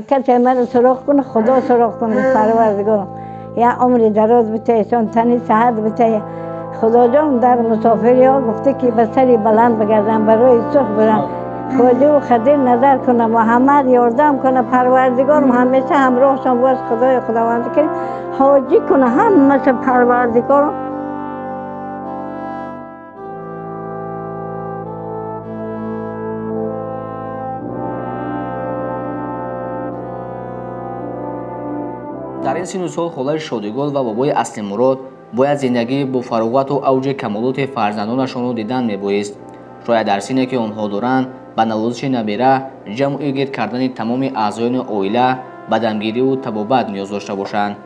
کسی مرا سراغ کنه خدا سراغ کنه پروردگارم یا عمری دراز بده چون تنی صحت بده خدا جان در مسافری ها گفته که به سری بلند بگردم برای سرخ برم خواجه و خدیر نظر کنه محمد یاردم کنه پروردگارم همیشه همراهشان باش خدای خداوند کریم حاجی کنه هم مثل پروردگارم. در این سن و سال خالای شادیگل و بابای اصلی مراد باید زندگی با فراغت و اوج کمالات فرزندانشان را دیدن میبایست. شاید در سنی که آنها دارند به نوازش نبیره جمع و گرد کردن تمام اعضایان عائله به دمگیری و طبابت نیاز داشته باشند.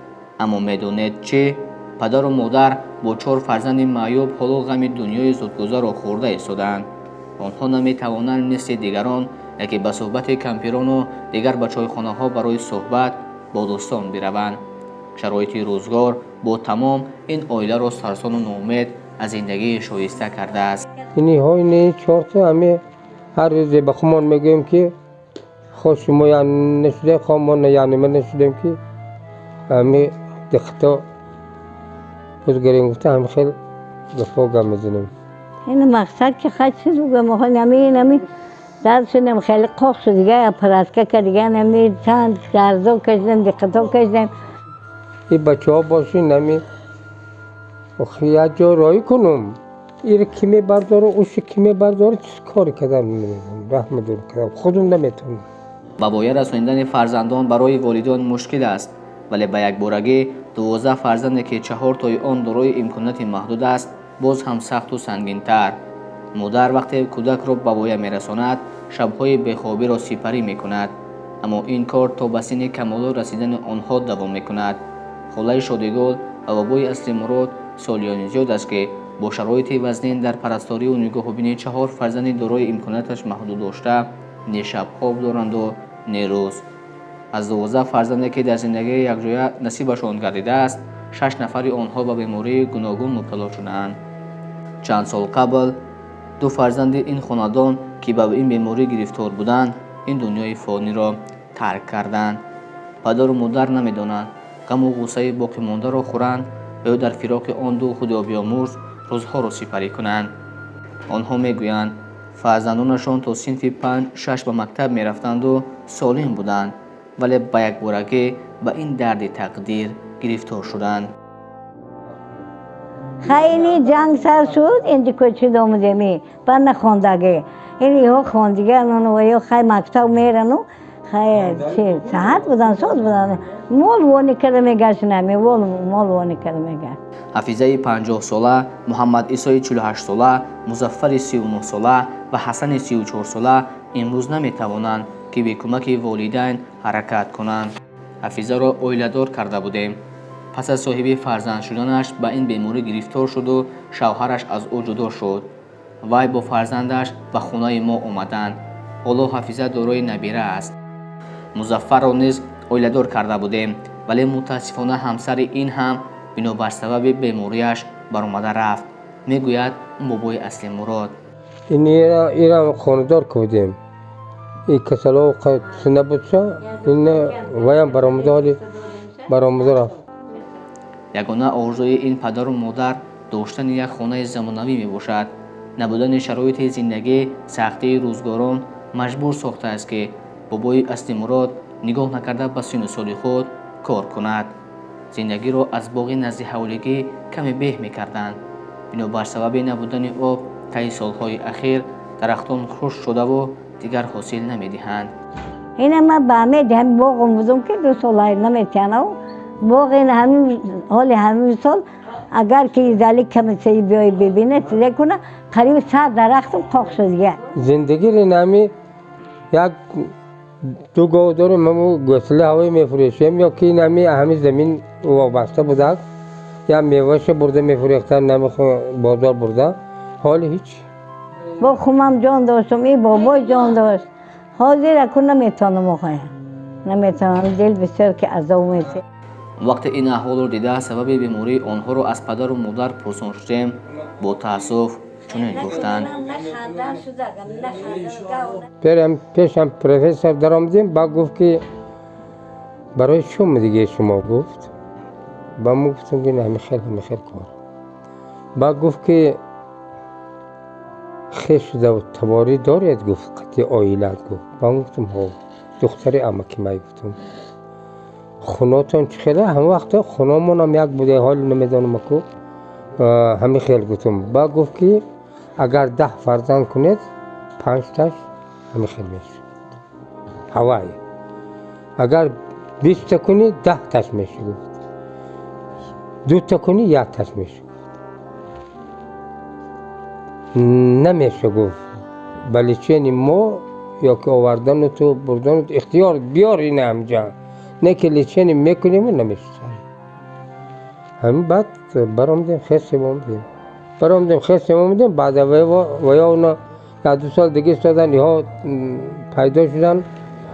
اما میدانید چه؟ پدر و مادر با 4 فرزند معیوب حالا غم دنیای زودگذر را خورده ایستادند. آنها نمیتوانند مثل دیگران یکی به صحبت کمپیران و دیگر به چایخانه‌ها برای صحبت با دوستان بروند. شرایط روزگار با تمام این عائله را سرسان و ناامید از زندگی شایسته کرده است. اینی های 4 تا همه هر روز به خودمان میگیم که خوش ما یعنی نشده خواهمان یعنی من نشدیم که همه دختا بزرگرین گفته همه خیلی دفاع گم میزنیم. این مقصد که خیلی چیز بگم آخه نمی درد شدیم خیلی قاق شد دیگه پرسکه که دیگه نمی چند درزا کشدیم دقتا کشدیم. این بچه ها باشین نمی یه جا رای کنم این کمی برداره اوش کمی برداره چیز کاری کردم رحمه دور کردم خودم نمیتونم. با باید رساندن فرزندان برای والدان مشکل است ولی به یک بارگی 12 فرزند که 4 تای آن دارای امکانات محدود است باز هم سخت و سنگین تر. مادر وقتی کودک را به باید میرساند شبهای بیخوابی را سپری میکند اما این کار تا به سن کمال رسیدن آنها دوام میکند. خالای شادیگل و بابای اصلی مراد سالیان زیاد است که با شرایط وزنین در پرستاری و نگاهبینی 4 فرزند دارای امکاناتش محدود داشته نه شب خواب دارند و نه روز. از 12 فرزندی که در زندگی یکجایی نصیبشان گردیده است 6 نفر آنها به بیماری گوناگون مبتلا شدند. چند سال قبل 2 فرزند این خاندان که به این بیماری گرفتار بودند این دنیای فانی را ترک کردند. پدر و مادر نمیدانند غم و غصه باقی مانده را خورند یا در فراق آن 2 خدا بیامرز روزها را سپری کنند. آنها میگویند فرزندانشان تا صنف 5-6 به مکتب میرفتند و سالم بودند ولی به یک بارگی به این درد تقدیر گرفتار شدند. خیلی جنگ سر شد اینجا کوچه آمدیم پر نخواندگی این ها خواندگان و یا خیلی مکتب میرن و خیلی صحت بودن ساز بودن مال وانی کرده میگشت نمی مال وانی کرده میگشت. حفیظه 50 ساله، محمد عیسی 48 ساله، مظفر 39 ساله و حسن 34 ساله امروز نمیتوانند که به کمک والدین حرکت کنند. حفیظه را عائله‌دار کرده بودیم. پس از صاحب فرزند شدنش به این بیماری گرفتار شد و شوهرش از او جدا شد. وی با فرزندش به خانه ما آمدند. حالا حفیظه دارای نبیره است. مظفر را نیز عائله‌دار کرده بودیم ولی متاسفانه همسر این هم بنابر سبب بیماریش برآمده رفت. میگوید بابای اصلی مراد ایران خاندار کردیم این کسلا قد نبود این ویم برآمده رفت. یگانه آرزوی این پدر و مادر داشتن یک خانه زمانوی می باشد. نبودن شرایط زندگی سختی روزگاران مجبور ساخته است که بابای اصلی مراد نگاه نکرده به سن و سال خود کار کند. زندگی را از باغ نزد حولگی کمی به می کردند. بنابر سبب نبودن آب طی سالهای اخیر درختان خشک شده و دیگر حاصل نمی دهند. این ما به همه هم باغ بودم که 2 سال نمیتونم باغ این همین حال همین سال اگر که زالی کمی سی بیای ببینه چیزی کنه قریب 100 درختم قاق شده. زندگی رو نمی یک 2 گاو داریم ما گوسله هوایی میفروشیم یا که نمی همین زمین وابسته بوده یا میوهش برده میفروختن نمی بازار برده حال هیچ. با خونم جان داشتم این بابای جان داشت حاضر اکنون نمیتونم آخه نمیتونم دل بسیار که عذاب میشه. وقتی این احوال رو دیده سبب بیماری آنها رو از پدر و مادر پرسان شدیم با تأسف چنین گفتند. پیشم پروفسور در آمدیم با گفت که برای چون دیگه شما گفت؟ با ما گفتم که همه خیلی کار. با گفت که خیلی شده و تباری دارید گفت قطعی آیلت گفت. با ما گفتم ها دختری امکی ما گفتم خوناتون چه خیلی همه وقتا خونامون هم یک بوده حال نمیدانم کو همه خیلی گفتم. با گفت که اگر 10 فرزند کنید 5 تاش همه خیلی میشه هوایی. اگر 20 تا کنی 10 تاش میشه گفت. 2 تا کنی 1 تاش میشه نمیشه گفت. بله چنین ما یا که آوردن تو بردن اختیار بیار این همجا نه که لیچنین میکنیم نمیشه. همین بعد برآمدیم خسته آمدیم بعد ویا اونا 2 سال دیگه استادن ها پیدا شدن.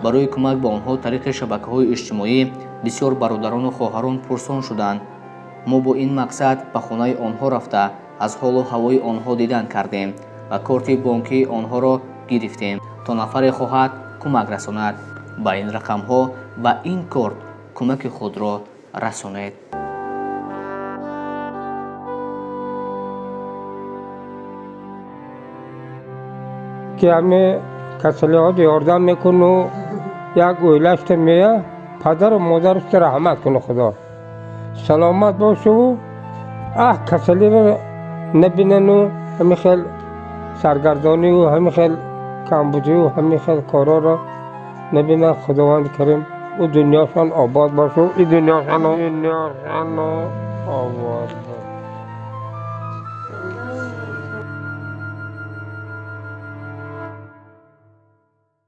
برای کمک به آنها طریق شبکه‌های اجتماعی بسیار برادران و خواهران پرسان شدند. ما با این مقصد به خانه آنها رفته از حال و هوای آنها دیدن کردیم و کارت بانکی آنها را گرفتیم تا نفر خواهد کمک رساند. با این رقم‌ها و این کارت کمک خود را رسانید. که همه کسلی ها یاردم میکنه و یک اویلشت میه پدر و مادرش رحمت کنه خدا سلامت باشه و کسلی رو نبینن و همه خیلی سرگردانی و همه خیلی کمبودی و همه خیلی کارا را نبینن. خداوند کریم و دنیاشان آباد باشه و این دنیاشان آباد